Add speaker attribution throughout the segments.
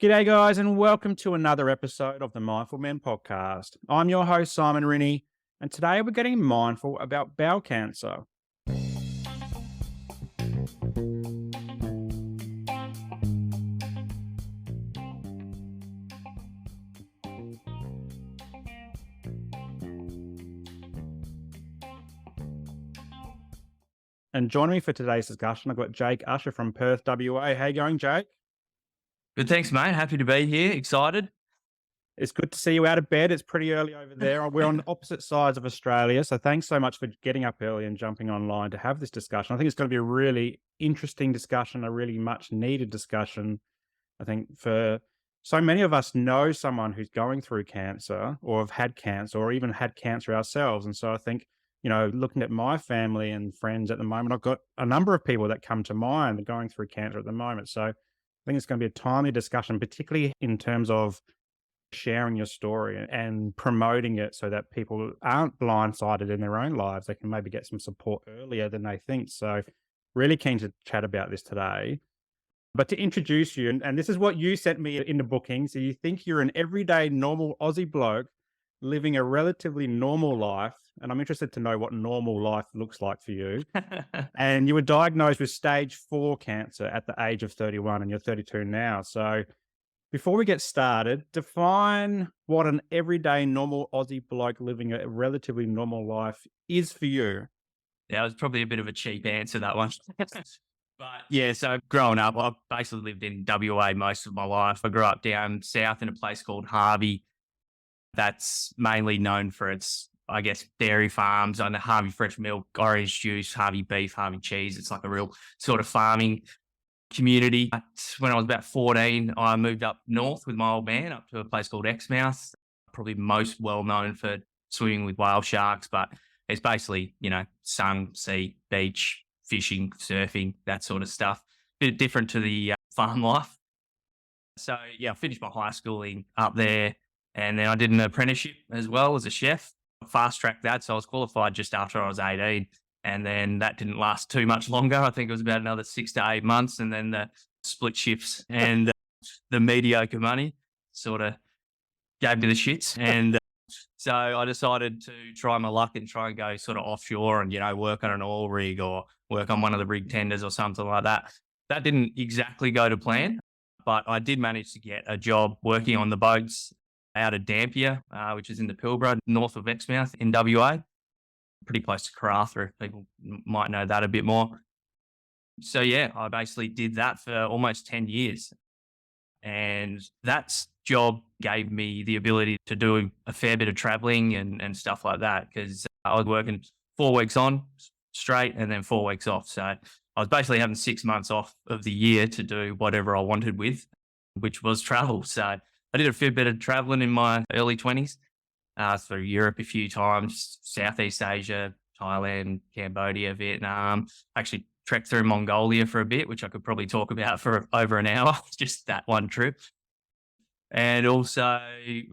Speaker 1: G'day, guys, and welcome to another episode of the Mindful Men podcast. I'm your host, Simon Rinnie, and today we're getting mindful about bowel cancer. And joining me for today's discussion, I've got Jake Usher from Perth, WA. How you going, Jake?
Speaker 2: Good, thanks, mate. Happy to be here. Excited.
Speaker 1: It's good to see you out of bed. It's pretty early over there. We're on opposite sides of Australia, so thanks so much for getting up early and jumping online to have this discussion. I think it's going to be a really interesting discussion, a really much needed discussion. I think for so many of us know someone who's going through cancer or have had cancer or even had cancer ourselves. And so I think, looking at my family and friends at the moment, I've got a number of people that come to mind that are going through cancer at the moment. So I think it's going to be a timely discussion, particularly in terms of sharing your story and promoting it so that people aren't blindsided in their own lives. They can maybe get some support earlier than they think. So really keen to chat about this today. But to introduce you, and this is what you sent me in the booking. So you think you're an everyday normal Aussie bloke living a relatively normal life. And I'm interested to know what normal life looks like for you. And you were diagnosed with stage 4 cancer at the age of 31 and you're 32 now. So before we get started, define what an everyday normal Aussie bloke living a relatively normal life is for you.
Speaker 2: Yeah, it was probably a bit of a cheap answer, that one. But yeah, so growing up, I basically lived in WA most of my life. I grew up down south in a place called Harvey. That's mainly known for its, I guess, dairy farms and Harvey fresh milk, orange juice, Harvey beef, Harvey cheese. It's like a real sort of farming community. When I was about 14, I moved up north with my old man up to a place called Exmouth, probably most well known for swimming with whale sharks, but it's basically, sun, sea, beach, fishing, surfing, that sort of stuff. Bit different to the farm life. So yeah, I finished my high schooling up there and then I did an apprenticeship as well as a chef. Fast tracked that. So I was qualified just after I was 18. And then that didn't last too much longer. I think it was about another 6 to 8 months. And then the split shifts and the mediocre money sort of gave me the shits. And so I decided to try my luck and try and go sort of offshore and, work on an oil rig or work on one of the rig tenders or something like that. That didn't exactly go to plan, but I did manage to get a job working on the boats out of Dampier, which is in the Pilbara, north of Exmouth in WA. Pretty close to Karratha, if people might know that a bit more. So yeah, I basically did that for almost 10 years. And that job gave me the ability to do a fair bit of traveling and stuff like that, because I was working 4 weeks on straight and then 4 weeks off. So I was basically having 6 months off of the year to do whatever I wanted with, which was travel. So I did a fair bit of traveling in my early 20s. Through Europe a few times, Southeast Asia, Thailand, Cambodia, Vietnam. Actually trekked through Mongolia for a bit, which I could probably talk about for over an hour, just that one trip. And also,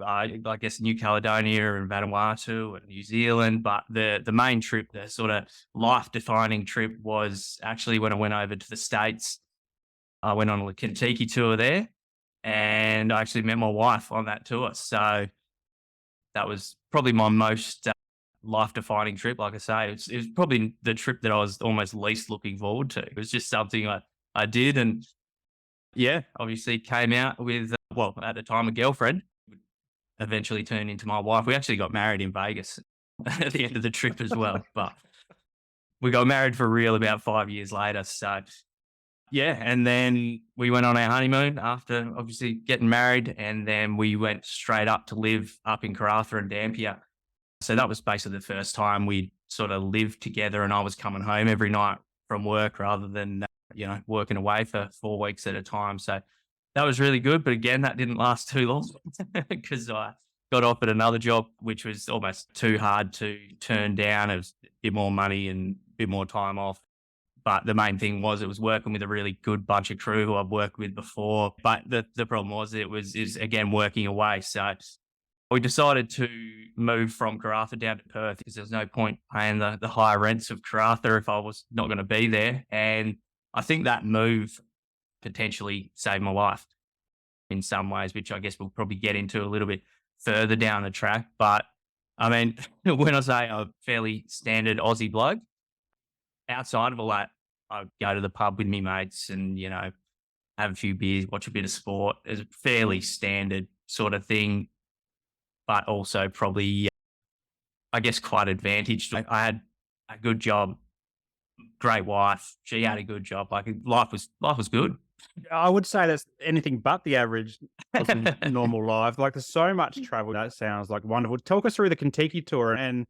Speaker 2: I guess, New Caledonia and Vanuatu and New Zealand. But the main trip, the sort of life-defining trip, was actually when I went over to the States. I went on a Contiki tour there, and I actually met my wife on that tour. So that was probably my most life-defining trip. Like I say, it was probably the trip that I was almost least looking forward to. It was just something I did. And yeah, obviously came out with, at the time, a girlfriend, eventually turned into my wife. We actually got married in Vegas at the end of the trip as well. But we got married for real about 5 years later. So yeah, and then we went on our honeymoon after obviously getting married, and then we went straight up to live up in Karratha and Dampier. So that was basically the first time we sort of lived together, and I was coming home every night from work rather than, working away for 4 weeks at a time. So that was really good. But again, that didn't last too long because I got offered another job, which was almost too hard to turn down. It was a bit more money and a bit more time off. But the main thing was it was working with a really good bunch of crew who I've worked with before. But the problem was is again working away. So we decided to move from Karratha down to Perth because there was no point paying the higher rents of Karratha if I was not going to be there. And I think that move potentially saved my life. in some ways, which I guess we'll probably get into a little bit further down the track. But I mean, when I say a fairly standard Aussie bloke, outside of all that, I go to the pub with me mates and, have a few beers, watch a bit of sport. It's a fairly standard sort of thing, but also probably, I guess, quite advantaged. I had a good job, great wife. She had a good job. Like life was good.
Speaker 1: I would say that's anything but the average normal life. Like there's so much travel. That sounds like wonderful. Talk us through the Contiki tour and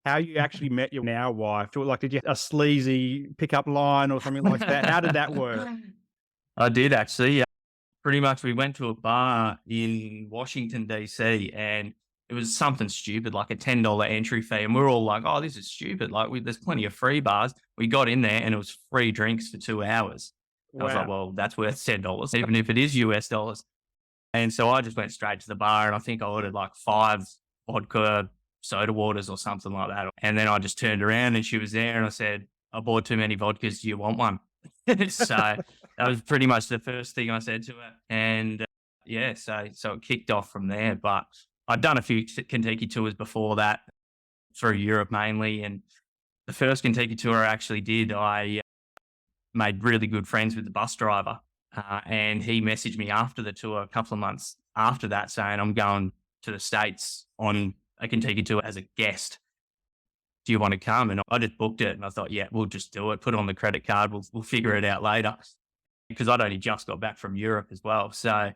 Speaker 1: how you actually met your now wife. Like, did you a sleazy pickup line or something like that? How did that work?
Speaker 2: I did actually. Yeah. Pretty much, we went to a bar in Washington DC, and it was something stupid, like a $10 entry fee, and we were all like, "Oh, this is stupid! Like, there's plenty of free bars." We got in there, and it was free drinks for 2 hours. I was like,
Speaker 1: Wow.
Speaker 2: "Well, that's worth $10, even if it is US dollars." And so I just went straight to the bar, and I think I ordered like 5 vodka soda waters or something like that. And then I just turned around, and she was there, and I said, "I bought too many vodkas. Do you want one?" So that was pretty much the first thing I said to her. And yeah, so it kicked off from there. But I'd done a few Contiki tours before that through Europe mainly. And the first Contiki tour I actually did, I made really good friends with the bus driver. And he messaged me after the tour a couple of months after that saying, "I'm going to the States on a Contiki tour as a guest. Do you want to come?" And I just booked it, and I thought, yeah, we'll just do it. Put it on the credit card. We'll figure it out later, because I'd only just got back from Europe as well. So,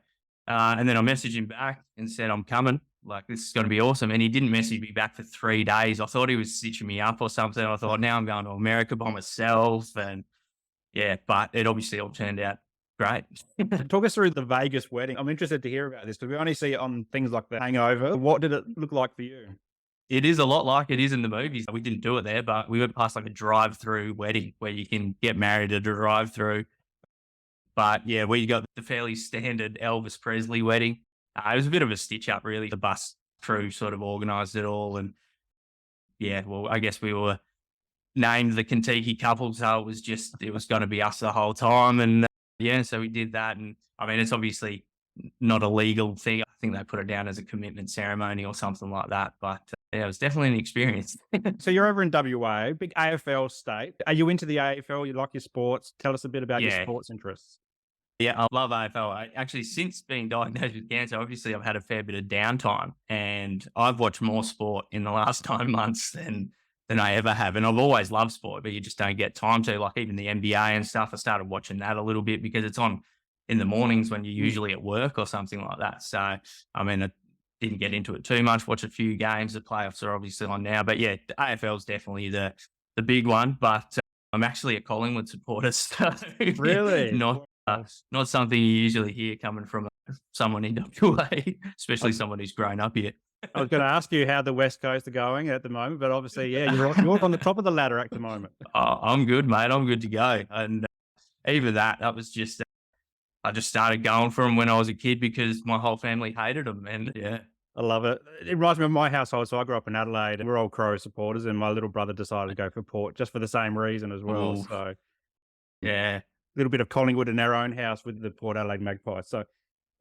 Speaker 2: and then I messaged him back and said, "I'm coming. Like, this is going to be awesome." And he didn't message me back for 3 days. I thought he was stitching me up or something. I thought, now I'm going to America by myself. And yeah, but it obviously all turned out great.
Speaker 1: Talk us through the Vegas wedding. I'm interested to hear about this because we only see it on things like The Hangover. What did it look like for you?
Speaker 2: It is a lot like it is in the movies. We didn't do it there, but we went past like a drive-through wedding where you can get married at a drive-through. But yeah, we got the fairly standard Elvis Presley wedding. It was a bit of a stitch up, really. The bus crew sort of organised it all. And yeah, well, I guess we were named the Contiki couple. So it was going to be us the whole time. And yeah, so we did that. And I mean, it's obviously not a legal thing. I think they put it down as a commitment ceremony or something like that. But yeah, it was definitely an experience.
Speaker 1: So you're over in WA, big AFL state. Are you into the AFL? You like your sports? Tell us a bit about your
Speaker 2: Yeah.
Speaker 1: sports interests.
Speaker 2: Yeah, I love AFL. Actually, since being diagnosed with cancer, obviously I've had a fair bit of downtime, and I've watched more sport in the last 9 months than I ever have. And I've always loved sport, but you just don't get time to. Like even the NBA and stuff, I started watching that a little bit because it's on in the mornings when you're usually at work or something like that. So I mean, I didn't get into it too much. Watch a few games. The playoffs are obviously on now, but yeah, the AFL is definitely the big one. But I'm actually a Collingwood supporter, so
Speaker 1: Really?
Speaker 2: not something you usually hear coming from someone in WA, especially someone who's grown up here.
Speaker 1: I was going to ask you how the West Coast are going at the moment, but obviously, yeah, you're on the top of the ladder at the moment.
Speaker 2: Oh, I'm good, mate. I'm good to go. And even that was just, I just started going for them when I was a kid because my whole family hated them. And yeah.
Speaker 1: I love it. It reminds me of my household. So I grew up in Adelaide and we're all Crow supporters, and my little brother decided to go for Port just for the same reason as well.
Speaker 2: Ooh.
Speaker 1: So
Speaker 2: Yeah.
Speaker 1: a little bit of Collingwood in our own house with the Port Adelaide Magpies. So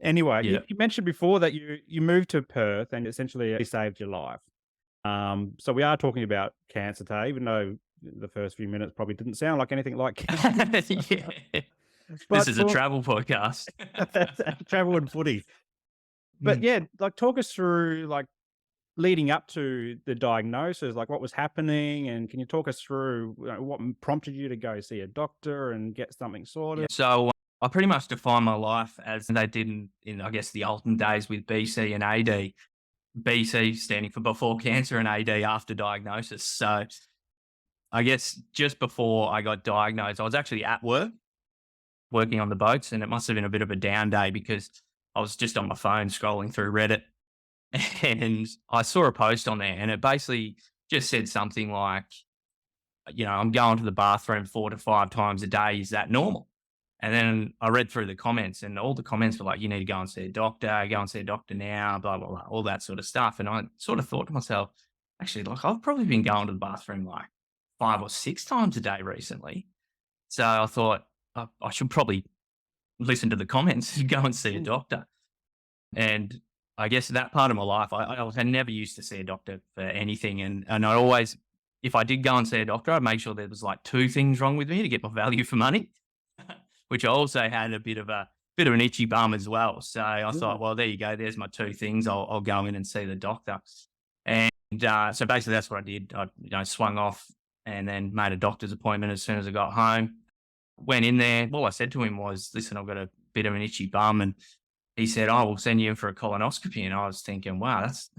Speaker 1: anyway,
Speaker 2: Yeah.
Speaker 1: you mentioned before that you moved to Perth and essentially it saved your life. So we are talking about cancer today, even though the first few minutes probably didn't sound like anything like cancer.
Speaker 2: Yeah.
Speaker 1: But
Speaker 2: This is a travel podcast.
Speaker 1: travel and footy. But yeah, like talk us through like leading up to the diagnosis, like what was happening, and can you talk us through what prompted you to go see a doctor and get something sorted?
Speaker 2: So I pretty much define my life as they did in I guess, the olden days with BC and AD. BC standing for before cancer and AD after diagnosis. So I guess just before I got diagnosed, I was actually at work, working on the boats, and it must have been a bit of a down day because I was just on my phone scrolling through Reddit, and I saw a post on there, and it basically just said something like, I'm going to the bathroom 4 to 5 times a day. Is that normal? And then I read through the comments, and all the comments were like, you need to go and see a doctor, go and see a doctor now, blah, blah, blah, all that sort of stuff. And I sort of thought to myself, actually, like I've probably been going to the bathroom like 5 or 6 times a day recently. So I thought I should probably listen to the comments and go and see a doctor. And I guess that part of my life, I never used to see a doctor for anything. And I always, if I did go and see a doctor, I'd make sure there was like two things wrong with me to get my value for money, which I also had a bit of an itchy bum as well. So I
Speaker 1: Yeah.
Speaker 2: thought, well, there you go. There's my two things. I'll go in and see the doctor. And so basically that's what I did. I swung off and then made a doctor's appointment as soon as I got home. Went in there. All I said to him was, listen, I've got a bit of an itchy bum. And he said, "Oh, we'll send you in for a colonoscopy." And I was thinking, wow, that's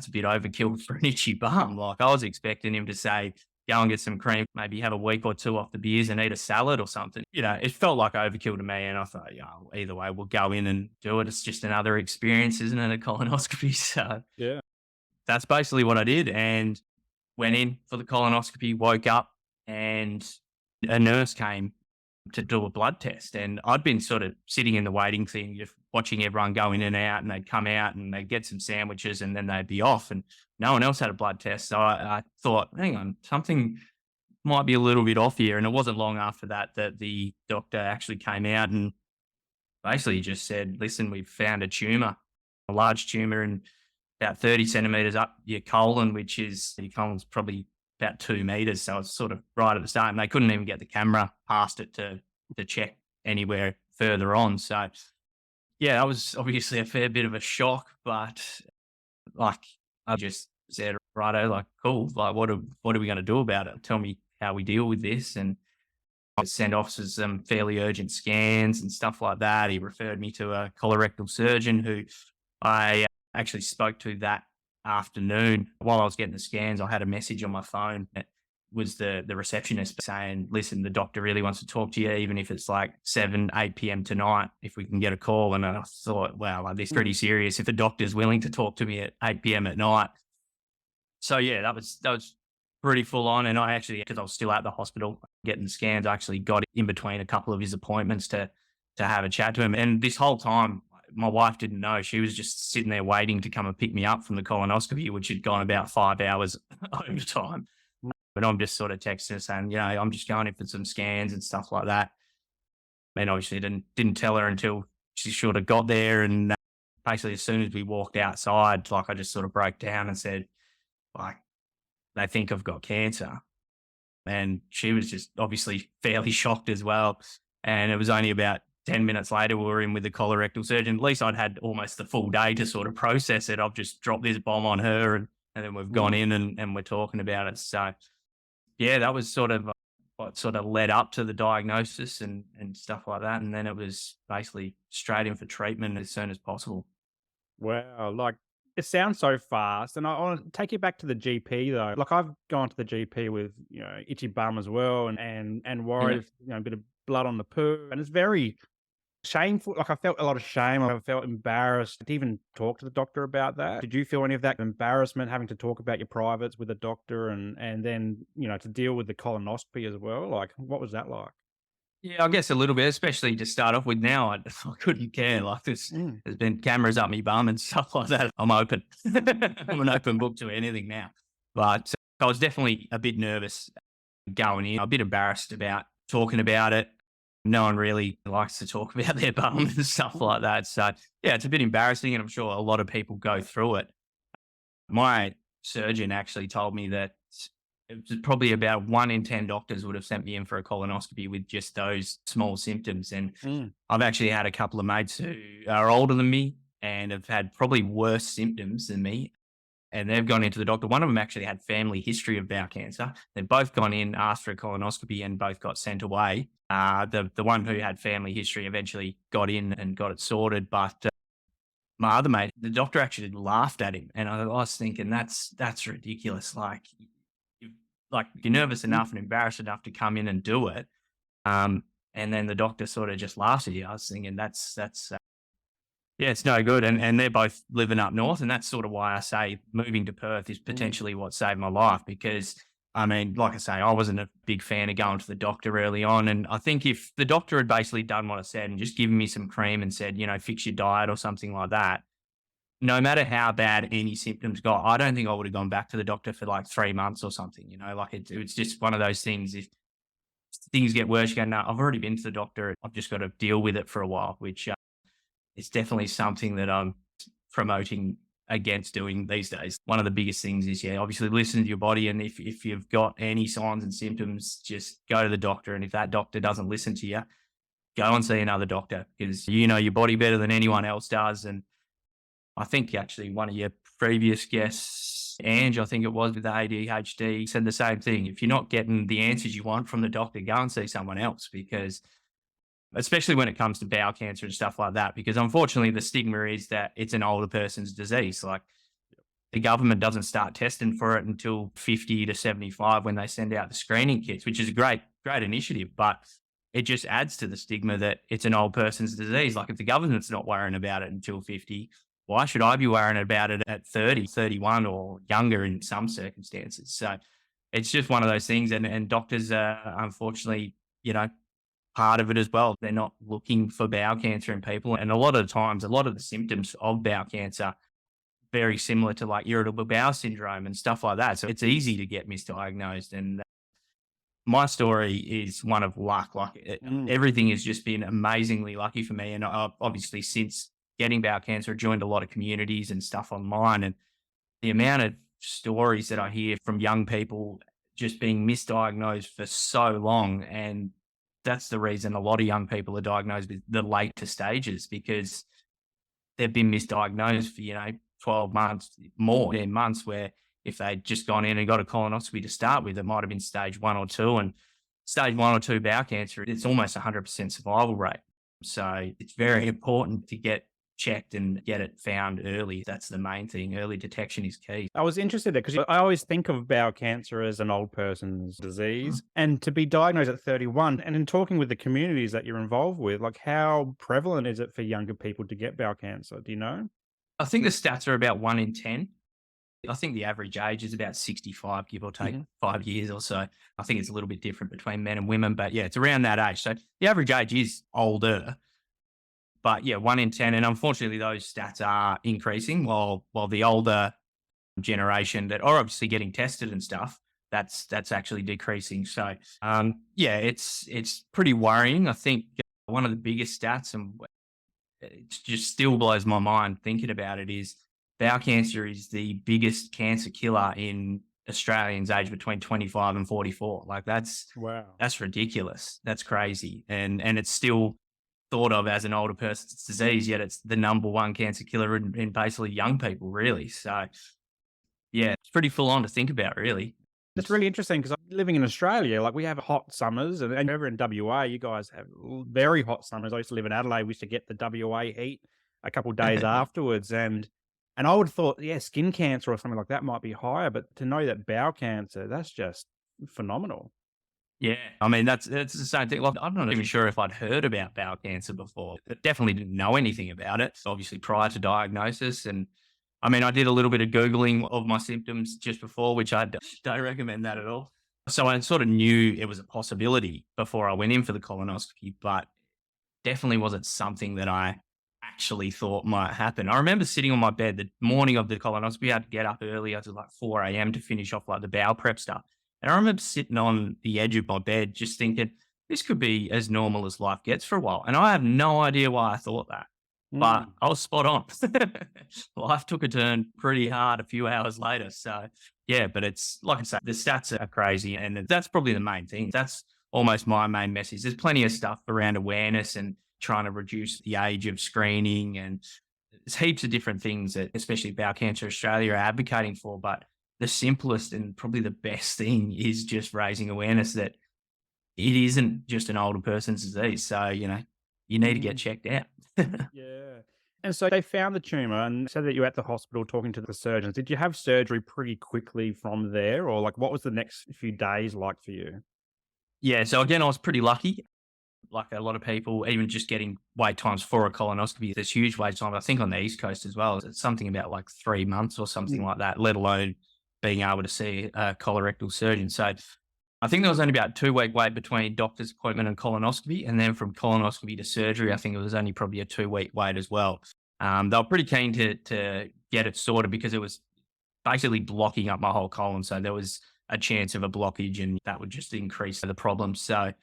Speaker 2: a bit overkill for an itchy bum. Like I was expecting him to say, go and get some cream, maybe have a week or two off the beers and eat a salad or something. It felt like overkill to me. And I thought, yeah, either way, we'll go in and do it. It's just another experience, isn't it? A colonoscopy. So
Speaker 1: Yeah.
Speaker 2: that's basically what I did. And went in for the colonoscopy, woke up, and a nurse came to do a blood test. And I'd been sort of sitting in the waiting thing, just watching everyone go in and out, and they'd come out and they'd get some sandwiches and then they'd be off. And no one else had a blood test. So I thought, hang on, something might be a little bit off here. And it wasn't long after that that the doctor actually came out and basically just said, listen, we've found a tumor, a large tumor, and about 30 centimeters up your colon, which is your colon's probably about 2 meters. So it's sort of right at the start. And they couldn't even get the camera past it to check anywhere further on. So yeah, that was obviously a fair bit of a shock, but like I just said, righto, like cool. Like what are we going to do about it? Tell me how we deal with this. And I sent off some fairly urgent scans and stuff like that. He referred me to a colorectal surgeon who I actually spoke to that afternoon. While I was getting the scans, I had a message on my phone. It was the receptionist saying, listen, the doctor really wants to talk to you, even if it's like 7, 8 p.m. tonight, if we can get a call. And I thought, wow, like, this is pretty serious if the doctor's willing to talk to me at 8 p.m. at night. So yeah, that was pretty full on. And I actually, because I was still at the hospital getting scans, I actually got in between a couple of his appointments to have a chat to him. And this whole time, my wife didn't know. She was just sitting there waiting to come and pick me up from the colonoscopy, which had gone about 5 hours overtime. But I'm just sort of texting her saying, I'm just going in for some scans and stuff like that. And obviously didn't tell her until she sort of got there. And basically as soon as we walked outside, like I just sort of broke down and said, like, they think I've got cancer. And she was just obviously fairly shocked as well. And it was only about 10 minutes later, we were in with the colorectal surgeon. At least I'd had almost the full day to sort of process it. I've just dropped this bomb on her and then we've gone in and we're talking about it. So yeah, that was sort of what sort of led up to the diagnosis and stuff like that. And then it was basically straight in for treatment as soon as possible.
Speaker 1: Wow, like it sounds so fast. And I want to take you back to the GP though. Like I've gone to the GP with, itchy bum as well and
Speaker 2: Yeah.
Speaker 1: worried, a bit of blood on the poo. And it's very shameful. Like I felt a lot of shame. I felt embarrassed to even talk to the doctor about that. Did you feel any of that embarrassment having to talk about your privates with the doctor and then, to deal with the colonoscopy as well? Like what was that like?
Speaker 2: Yeah, I guess a little bit, especially to start off with now. I couldn't care. Like
Speaker 1: Mm.
Speaker 2: there's been cameras up my bum and stuff like that. I'm open. I'm an open book to anything now. But I was definitely a bit nervous going in, a bit embarrassed about talking about it. No one really likes to talk about their bum and stuff like that. So yeah, it's a bit embarrassing, and I'm sure a lot of people go through it. My surgeon actually told me that it was probably about 1 in 10 doctors would have sent me in for a colonoscopy with just those small symptoms. And
Speaker 1: Mm.
Speaker 2: I've actually had a couple of mates who are older than me and have had probably worse symptoms than me. And they've gone into the doctor. One of them actually had family history of bowel cancer. They've both gone in, asked for a colonoscopy, and both got sent away. The one who had family history eventually got in and got it sorted, but my other mate, the doctor actually laughed at him, and I was thinking that's ridiculous. Like you're nervous enough and embarrassed enough to come in and do it, and then the doctor sort of just laughs at you. I was thinking that's yeah, it's no good. And they're both living up north, and that's sort of why I say moving to Perth is potentially what saved my life. Because I mean, like I say, I wasn't a big fan of going to the doctor early on, and I think if the doctor had basically done what I said and just given me some cream and said, fix your diet or something like that, no matter how bad any symptoms got, I don't think I would have gone back to the doctor for like 3 months or something. Like it's just one of those things. If things get worse, you go, no, I've already been to the doctor. I've just got to deal with it for a while, which it's definitely something that I'm promoting against doing these days. One of the biggest things is, obviously listen to your body. And if you've got any signs and symptoms, just go to the doctor. And if that doctor doesn't listen to you, go and see another doctor, because you know your body better than anyone else does. And I think actually one of your previous guests, Ange, I think it was, with the ADHD, said the same thing. If you're not getting the answers you want from the doctor, go and see someone else, because especially when it comes to bowel cancer and stuff like that, because unfortunately the stigma is that it's an older person's disease. Like, the government doesn't start testing for it until 50 to 75 when they send out the screening kits, which is a great initiative, but it just adds to the stigma that it's an old person's disease. Like, if the government's not worrying about it until 50, why should I be worrying about it at 30, 31 or younger in some circumstances? So it's just one of those things. And doctors are unfortunately, part of it as well. They're not looking for bowel cancer in people. And a lot of the times, a lot of the symptoms of bowel cancer very similar to like irritable bowel syndrome and stuff like that. So it's easy to get misdiagnosed. And my story is one of luck. Like, everything has just been amazingly lucky for me. And obviously, since getting bowel cancer, I joined a lot of communities and stuff online. And the amount of stories that I hear from young people just being misdiagnosed for so long, and that's the reason a lot of young people are diagnosed with the later stages, because they've been misdiagnosed for, 12 months, more 10 months, where if they'd just gone in and got a colonoscopy to start with, it might have been stage 1 or 2. And stage 1 or 2 bowel cancer, it's almost 100% survival rate. So it's very important to get checked and get it found early. That's the main thing. Early detection is key.
Speaker 1: I was interested there because I always think of bowel cancer as an old person's disease, and to be diagnosed at 31, and in talking with the communities that you're involved with, like, how prevalent is it for younger people to get bowel cancer? Do you know?
Speaker 2: I think the stats are about 1 in 10. I think the average age is about 65, give or take 5 years or so. I think it's a little bit different between men and women, but it's around that age. So the average age is older. But 1 in 10, and unfortunately those stats are increasing, while the older generation that are obviously getting tested and stuff, that's actually decreasing. So it's pretty worrying. I think one of the biggest stats, and it just still blows my mind thinking about it, is bowel cancer is the biggest cancer killer in Australians aged between 25 and 44. Like, that's ridiculous. That's crazy. And it's still thought of as an older person's disease, yet it's the number one cancer killer in basically young people, really. So it's pretty full on to think about, really.
Speaker 1: It's really interesting because living in Australia, like, we have hot summers, and over in WA, you guys have very hot summers. I used to live in Adelaide. We used to get the WA heat a couple of days afterwards. And I would have thought, skin cancer or something like that might be higher, but to know that bowel cancer, that's just phenomenal.
Speaker 2: Yeah, I mean, that's the same thing. Like, I'm not even sure if I'd heard about bowel cancer before. I definitely didn't know anything about it, obviously, prior to diagnosis. And I mean, I did a little bit of Googling of my symptoms just before, which I don't recommend that at all. So I sort of knew it was a possibility before I went in for the colonoscopy, but definitely wasn't something that I actually thought might happen. I remember sitting on my bed the morning of the colonoscopy. I had to get up early. I was like 4 a.m. to finish off like the bowel prep stuff. And I remember sitting on the edge of my bed just thinking, this could be as normal as life gets for a while. And I have no idea why I thought that, but I was spot on. Life took a turn pretty hard a few hours later. So but it's like I say, the stats are crazy. And that's probably the main thing. That's almost my main message. There's plenty of stuff around awareness and trying to reduce the age of screening. And there's heaps of different things that especially Bowel Cancer Australia are advocating for. But the simplest and probably the best thing is just raising awareness that it isn't just an older person's disease. So, you need to get checked out.
Speaker 1: Yeah. And so they found the tumour and said that you were at the hospital talking to the surgeons. Did you have surgery pretty quickly from there? Or like, what was the next few days like for you?
Speaker 2: Yeah. So again, I was pretty lucky. Like a lot of people, even just getting wait times for a colonoscopy, there's huge wait times. I think on the East Coast as well. It's something about like 3 months or something like that, let alone being able to see a colorectal surgeon. So I think there was only about 2-week wait between doctor's appointment and colonoscopy. And then from colonoscopy to surgery, I think it was only probably a 2-week wait as well. They were pretty keen to get it sorted because it was basically blocking up my whole colon. So there was a chance of a blockage and that would just increase the problem. So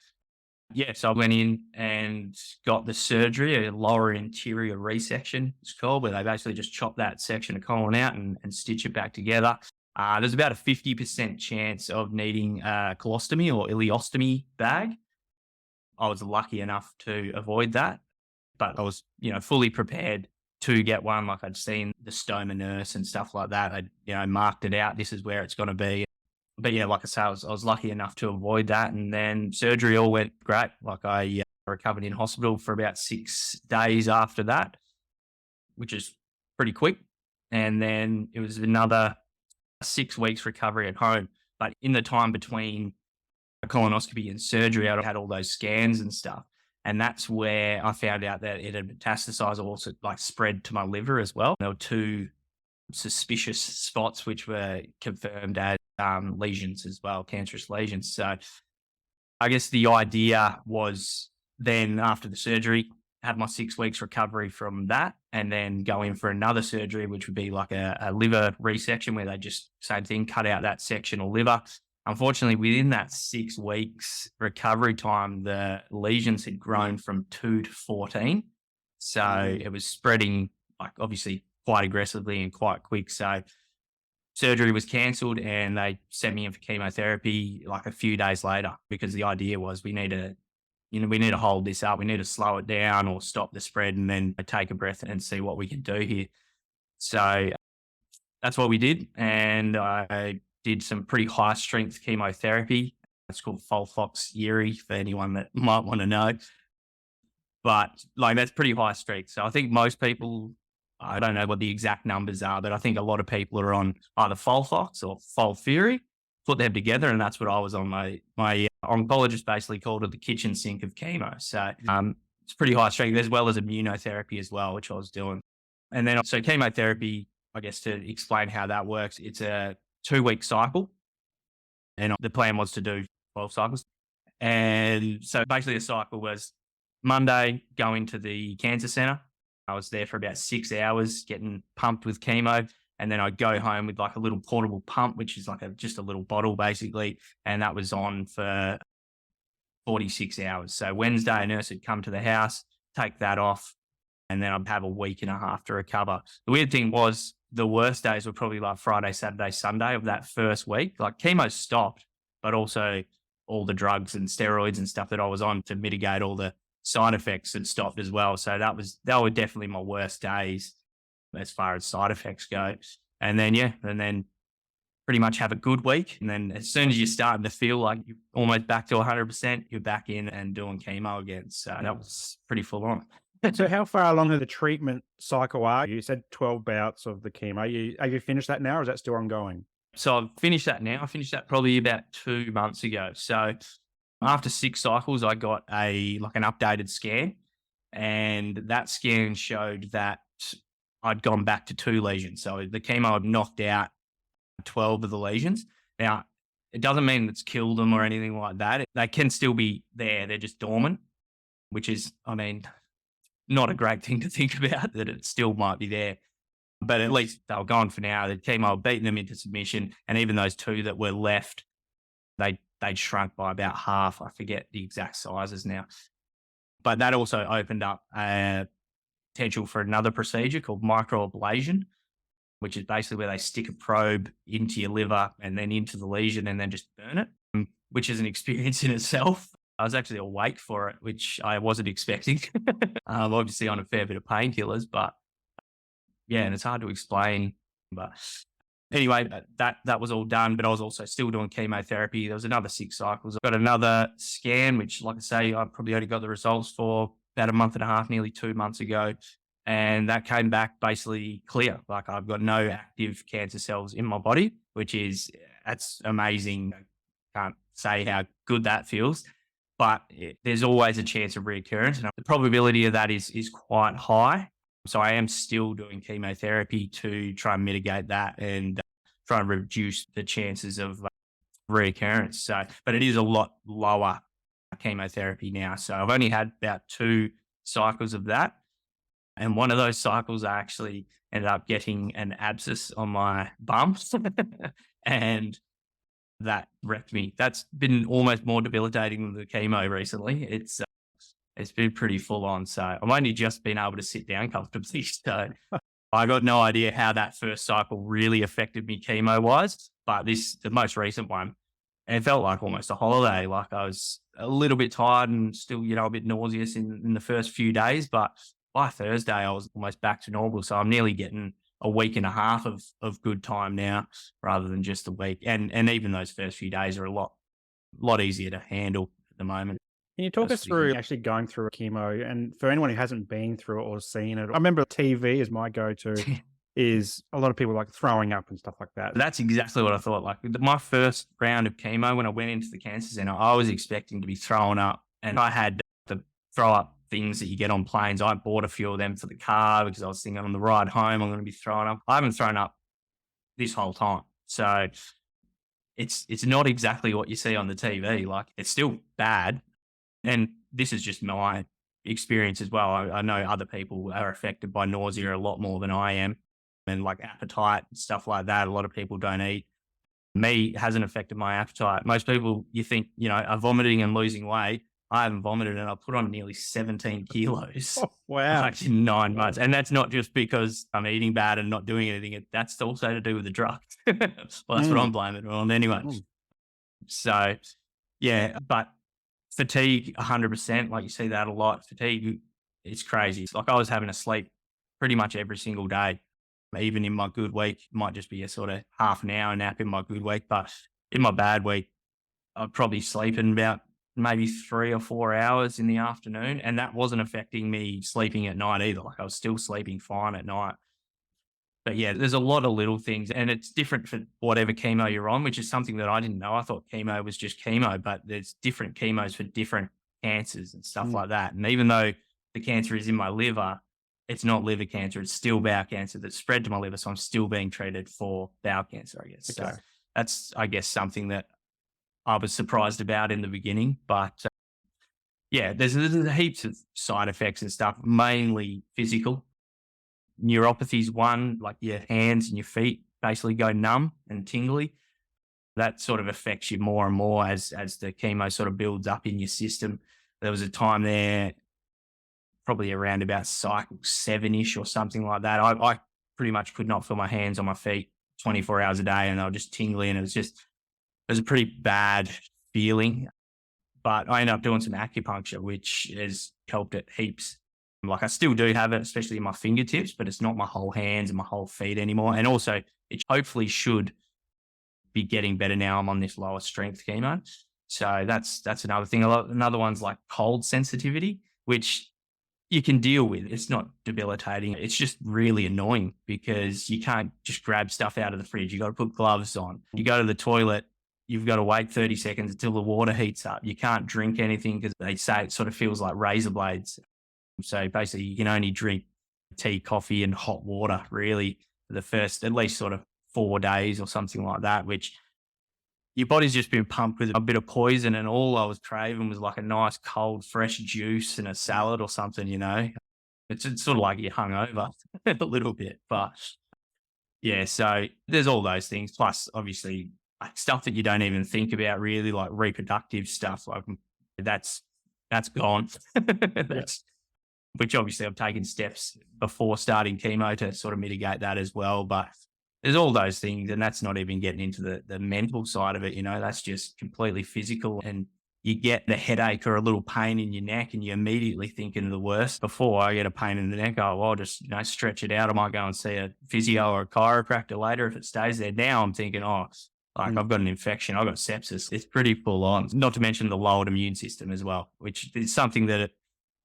Speaker 2: Yeah, so I went in and got the surgery, a lower anterior resection, it's called, where they basically just chop that section of colon out and stitch it back together. There's about a 50% chance of needing a colostomy or ileostomy bag. I was lucky enough to avoid that, but I was, fully prepared to get one. Like I'd seen the stoma nurse and stuff like that. I'd, marked it out. This is where it's going to be. But yeah, like I say, I was lucky enough to avoid that. And then surgery all went great. Like I recovered in hospital for about 6 days after that, which is pretty quick. And then it was another 6 weeks recovery at home. But in the time between a colonoscopy and surgery, I had all those scans and stuff. And that's where I found out that it had metastasized, also like spread to my liver as well. There were 2 suspicious spots, which were confirmed as lesions as well, cancerous lesions. So I guess the idea was then after the surgery, have my 6 weeks recovery from that, and then go in for another surgery, which would be like a liver resection where they just, same thing, cut out that section of liver. Unfortunately, within that 6 weeks recovery time, the lesions had grown from 2 to 14. So it was spreading, like, obviously quite aggressively and quite quick. So surgery was cancelled and they sent me in for chemotherapy like a few days later, because the idea was we need to hold this up. We need to slow it down or stop the spread and then take a breath and see what we can do here. So that's what we did. And I did some pretty high strength chemotherapy. It's called FOLFOXIRI for anyone that might want to know. But like, that's pretty high strength. So I think most people, I don't know what the exact numbers are, but I think a lot of people are on either FOLFOX or FOLFIRI, put them together. And that's what I was on. My oncologist basically called it the kitchen sink of chemo. So it's pretty high strength, as well as immunotherapy as well, which I was doing. And then, so chemotherapy, I guess to explain how that works, it's a 2-week cycle. And the plan was to do 12 cycles. And so basically the cycle was Monday, going to the cancer center. I was there for about 6 hours getting pumped with chemo. And then I'd go home with like a little portable pump, which is like just a little bottle basically. And that was on for 46 hours. So Wednesday, a nurse would come to the house, take that off, and then I'd have a week and a half to recover. The weird thing was the worst days were probably like Friday, Saturday, Sunday of that first week. Like chemo stopped, but also all the drugs and steroids and stuff that I was on to mitigate all the side effects had stopped as well. So that were definitely my worst days as far as side effects go. And then pretty much have a good week. And then as soon as you're starting to feel like you're almost back to 100%, you're back in and doing chemo again. So that was pretty full on.
Speaker 1: So how far along in the treatment cycle are you? You said 12 bouts of the chemo. Have you finished that now, or is that still ongoing?
Speaker 2: So I've finished that now. I finished that probably about 2 months ago. So after 6 cycles, I got an updated scan, and that scan showed that I'd gone back to 2 lesions. So the chemo had knocked out 12 of the lesions. Now, it doesn't mean it's killed them or anything like that. They can still be there. They're just dormant, which is, not a great thing to think about, that it still might be there. But at least they were gone for now. The chemo had beaten them into submission. And even those 2 that were left, they'd shrunk by about half. I forget the exact sizes now. But that also opened up a potential for another procedure called microablation, which is basically where they stick a probe into your liver and then into the lesion and then just burn it, which is an experience in itself. I was actually awake for it, which I wasn't expecting. Obviously on a fair bit of painkillers, but yeah, and it's hard to explain. But anyway, that was all done, but I was also still doing chemotherapy. There was another 6 cycles. I got another scan, which, like I say, I probably only got the results for about a month and a half, nearly 2 months ago. And that came back basically clear. Like, I've got no active cancer cells in my body, that's amazing. I can't say how good that feels, but there's always a chance of reoccurrence. And the probability of that is quite high. So I am still doing chemotherapy to try and mitigate that and try and reduce the chances of reoccurrence. So, but it is a lot lower chemotherapy now. So I've only had about 2 cycles of that. And one of those cycles, I actually ended up getting an abscess on my bum. And that wrecked me. That's been almost more debilitating than the chemo recently. It's been pretty full on. So I've only just been able to sit down comfortably. So I got no idea how that first cycle really affected me chemo wise, but the most recent one, it felt like almost a holiday. Like I was a little bit tired and still, a bit nauseous in the first few days, but by Thursday I was almost back to normal. So I'm nearly getting a week and a half of good time now rather than just a week. And even those first few days are a lot easier to handle at the moment.
Speaker 1: Can you talk us through actually going through chemo? And for anyone who hasn't been through it or seen it, I remember TV is my go-to. Is a lot of people like throwing up and stuff like that.
Speaker 2: That's exactly what I thought. Like my first round of chemo, when I went into the cancer center, I was expecting to be throwing up, and I had the throw up things that you get on planes. I bought a few of them for the car because I was thinking on the ride home, I'm going to be throwing up. I haven't thrown up this whole time. So it's not exactly what you see on the TV. Like it's still bad. And this is just my experience as well. I know other people are affected by nausea a lot more than I am. And like appetite and stuff like that. A lot of people don't eat. Me, it hasn't affected my appetite. Most people, you think, are vomiting and losing weight. I haven't vomited and I put on nearly 17 kilos.
Speaker 1: Oh, wow.
Speaker 2: Like in 9 months. And that's not just because I'm eating bad and not doing anything. That's also to do with the drugs. Well, that's what I'm blaming it on anyway. So, yeah, but fatigue, 100%. Like you see that a lot. Fatigue, it's crazy. It's like I was having to sleep pretty much every single day. Even in my good week, might just be a sort of half an hour nap in my good week. But in my bad week, I'd probably sleep in about maybe 3 or 4 hours in the afternoon. And that wasn't affecting me sleeping at night either. Like I was still sleeping fine at night. But yeah, there's a lot of little things, and it's different for whatever chemo you're on, which is something that I didn't know. I thought chemo was just chemo, but there's different chemos for different cancers and stuff like that. And even though the cancer is in my liver, it's not liver cancer. It's still bowel cancer that's spread to my liver. So I'm still being treated for bowel cancer, I guess. Okay. So that's, I guess, something that I was surprised about in the beginning. But yeah, there's heaps of side effects and stuff, mainly physical. Neuropathy's one, like your hands and your feet basically go numb and tingly. That sort of affects you more and more as the chemo sort of builds up in your system. There was a time there, probably around about cycle 7-ish or something like that. I pretty much could not feel my hands on my feet 24 hours a day, and they were just tingly, and it was a pretty bad feeling. But I ended up doing some acupuncture, which has helped it heaps. Like I still do have it, especially in my fingertips, but it's not my whole hands and my whole feet anymore. And also it hopefully should be getting better now I'm on this lower strength chemo. So that's another thing. Another one's like cold sensitivity, which you can deal with. It's not debilitating. It's just really annoying because you can't just grab stuff out of the fridge. You got to put gloves on. You go to the toilet, you've got to wait 30 seconds until the water heats up. You can't drink anything because they say it sort of feels like razor blades. So basically you can only drink tea, coffee and hot water really for the first at least sort of 4 days or something like that, which your body's just been pumped with a bit of poison, and all I was craving was like a nice cold fresh juice and a salad or something, It's sort of like you're hungover a little bit, but yeah, so there's all those things. Plus obviously like stuff that you don't even think about really, like reproductive stuff, like that's gone. Which obviously I've taken steps before starting chemo to sort of mitigate that as well. But there's all those things, and that's not even getting into the mental side of it. That's just completely physical, and you get the headache or a little pain in your neck and you're immediately thinking of the worst. Before I get a pain in the neck, I'll just, stretch it out. I might go and see a physio or a chiropractor later if it stays there. Now I'm thinking, I've got an infection. I've got sepsis. It's pretty full on, not to mention the lowered immune system as well, which is something that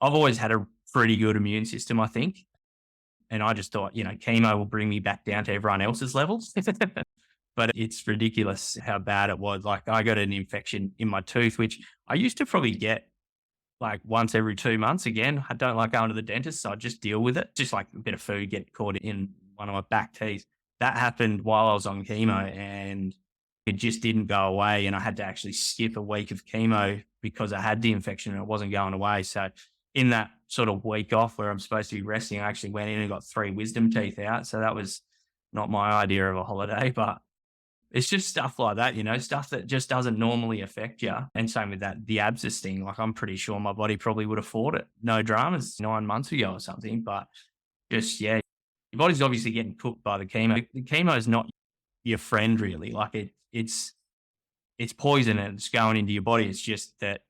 Speaker 2: I've always had a pretty good immune system, I think. And I just thought, chemo will bring me back down to everyone else's levels. But it's ridiculous how bad it was. Like I got an infection in my tooth, which I used to probably get like once every 2 months. Again, I don't like going to the dentist, so I just deal with it. Just like a bit of food get caught in one of my back teeth. That happened while I was on chemo and it just didn't go away. And I had to actually skip a week of chemo because I had the infection and it wasn't going away. So in that sort of week off where I'm supposed to be resting, I actually went in and got 3 wisdom teeth out. So that was not my idea of a holiday, but It's just stuff like that, stuff that just doesn't normally affect you. And same with that, the abscess thing. Like, I'm pretty sure my body probably would have fought it. No dramas 9 months ago or something. But just, yeah, your body's obviously getting cooked by the chemo. The chemo is not your friend, really. Like, it's poison and it's going into your body. It's just that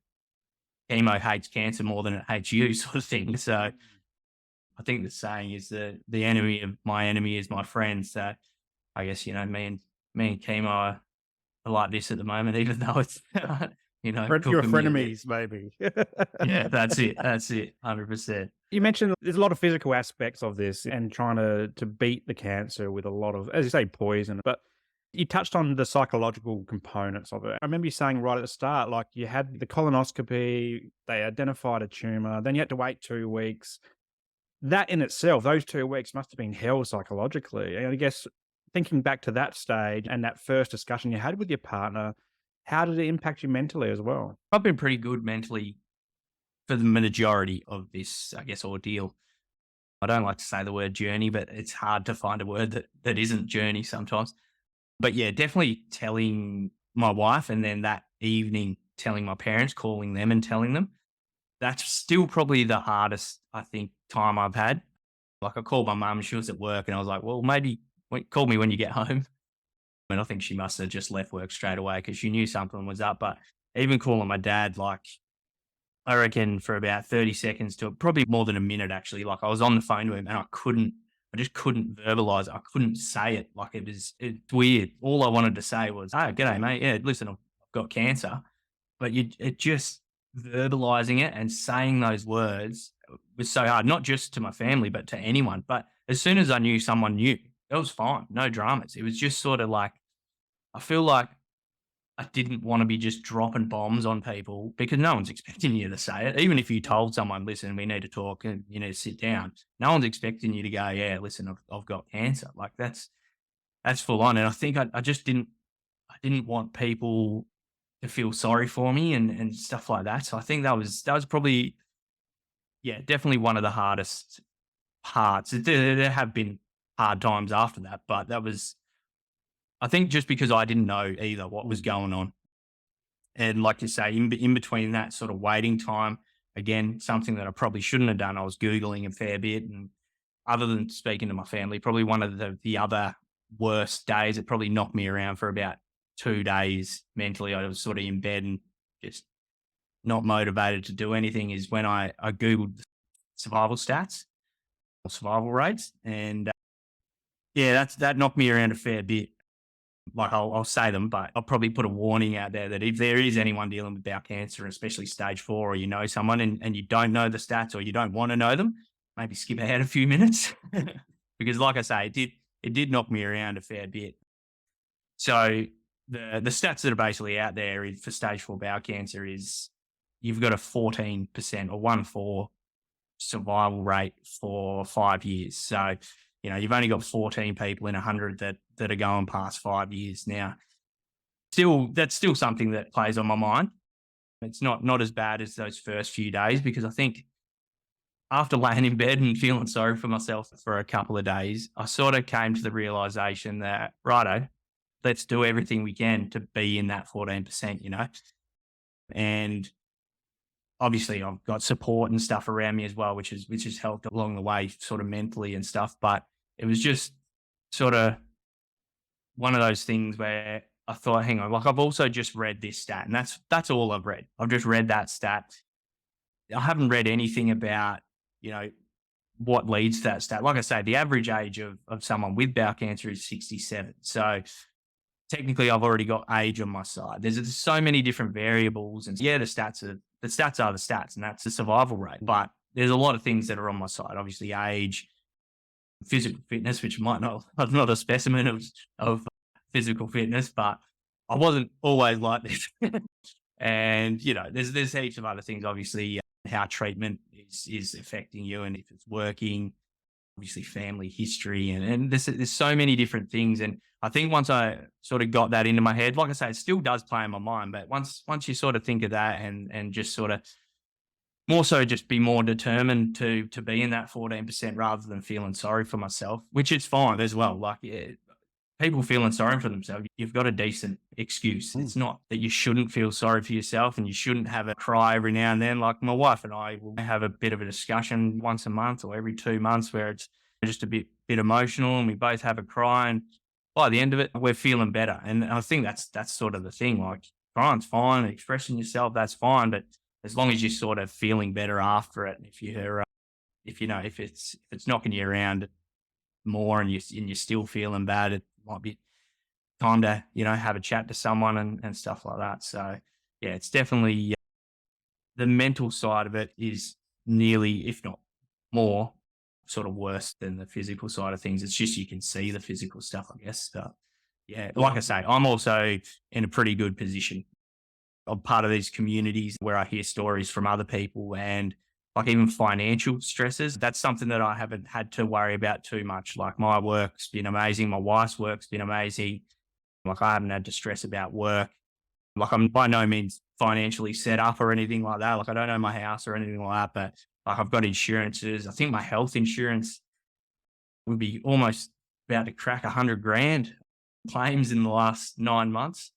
Speaker 2: chemo hates cancer more than it hates you, sort of thing. So I think the saying is that the enemy of my enemy is my friend. So I guess, me and chemo are like this at the moment, even though it's,
Speaker 1: Your
Speaker 2: cooking me a bit.
Speaker 1: frenemies, maybe.
Speaker 2: Yeah, that's it. That's it. 100%.
Speaker 1: You mentioned there's a lot of physical aspects of this and trying to beat the cancer with a lot of, as you say, poison. But you touched on the psychological components of it. I remember you saying right at the start, like you had the colonoscopy, they identified a tumour, then you had to wait 2 weeks. That in itself, those 2 weeks must have been hell psychologically. And I guess thinking back to that stage and that first discussion you had with your partner, how did it impact you mentally as well?
Speaker 2: I've been pretty good mentally for the majority of this, I guess, ordeal. I don't like to say the word journey, but it's hard to find a word that isn't journey sometimes. But yeah, definitely telling my wife, and then that evening telling my parents, calling them and telling them. That's still probably the hardest, I think, time I've had. Like, I called my mum, she was at work, and I was like, well, maybe call me when you get home. And I think she must have just left work straight away because she knew something was up. But even calling my dad, like, I reckon for about 30 seconds to probably more than a minute, actually. Like, I was on the phone to him and I just couldn't verbalize it. I couldn't say it. Like, it's weird. All I wanted to say was, oh, g'day, mate. Yeah, listen, I've got cancer. But it just verbalizing it and saying those words was so hard, not just to my family, but to anyone. But as soon as I knew someone knew, it was fine. No dramas. It was just sort of like, I feel like I didn't want to be just dropping bombs on people because no one's expecting you to say it. Even if you told someone, listen, we need to talk and you need to sit down, no one's expecting you to go, yeah, listen, I've got cancer. Like, that's full on. And I think I just I didn't want people to feel sorry for me and stuff like that. So I think that was probably, yeah, definitely one of the hardest parts. There have been hard times after that, but that was, I think, just because I didn't know either what was going on. And like you say, in between that sort of waiting time, again, something that I probably shouldn't have done. I was Googling a fair bit. And other than speaking to my family, probably one of the other worst days, it probably knocked me around for about 2 days mentally. I was sort of in bed and just not motivated to do anything, is when I Googled survival stats or survival rates. And yeah, that knocked me around a fair bit. Like, I'll say them, but I'll probably put a warning out there that if there is anyone dealing with bowel cancer, especially stage 4, or you know someone and you don't know the stats or you don't want to know them, maybe skip ahead a few minutes. Because like I say, it did knock me around a fair bit. So the stats that are basically out there for stage 4 bowel cancer is you've got a 14% or 1-4 survival rate for 5 years. So, you've only got 14 people in 100 that are going past 5 years. Now, that's still something that plays on my mind. It's not as bad as those first few days, because I think after laying in bed and feeling sorry for myself for a couple of days, I sort of came to the realization that, righto, let's do everything we can to be in that 14%, And obviously I've got support and stuff around me as well, which has helped along the way, sort of mentally and stuff. But it was just sort of one of those things where I thought, hang on, like, I've also just read this stat, and that's all I've read. I've just read that stat. I haven't read anything about, what leads to that stat. Like I say, the average age of someone with bowel cancer is 67. So technically I've already got age on my side. There's so many different variables, and yeah, the stats are the stats, and that's the survival rate. But there's a lot of things that are on my side. Obviously, age, physical fitness, which I'm not a specimen of physical fitness, but I wasn't always like this. And there's heaps of other things. Obviously, how treatment is affecting you, and if it's working. Obviously, family history, and there's so many different things. And I think once I sort of got that into my head, like I say, it still does play in my mind. But once you sort of think of that and just sort of more so just be more determined to be in that 14% rather than feeling sorry for myself, which is fine as well. Like, yeah, people feeling sorry for themselves, you've got a decent excuse. It's not that you shouldn't feel sorry for yourself and you shouldn't have a cry every now and then. Like my wife and I will have a bit of a discussion once a month or every 2 months where it's just a bit emotional and we both have a cry. And by the end of it, we're feeling better. And I think that's sort of the thing. Like crying's fine, expressing yourself, that's fine. But as long as you're sort of feeling better after it, if it's knocking you around more and you're still feeling bad, it might be time to, have a chat to someone and stuff like that. So yeah, it's definitely the mental side of it is nearly, if not more, sort of worse than the physical side of things. It's just you can see the physical stuff, I guess. But yeah, like I say, I'm also in a pretty good position. I'm part of these communities where I hear stories from other people and like even financial stresses. That's something that I haven't had to worry about too much. Like my work's been amazing. My wife's work's been amazing. Like I haven't had to stress about work. Like I'm by no means financially set up or anything like that. Like I don't own my house or anything like that, but like I've got insurances. I think my health insurance would be almost about to crack 100 grand claims in the last 9 months.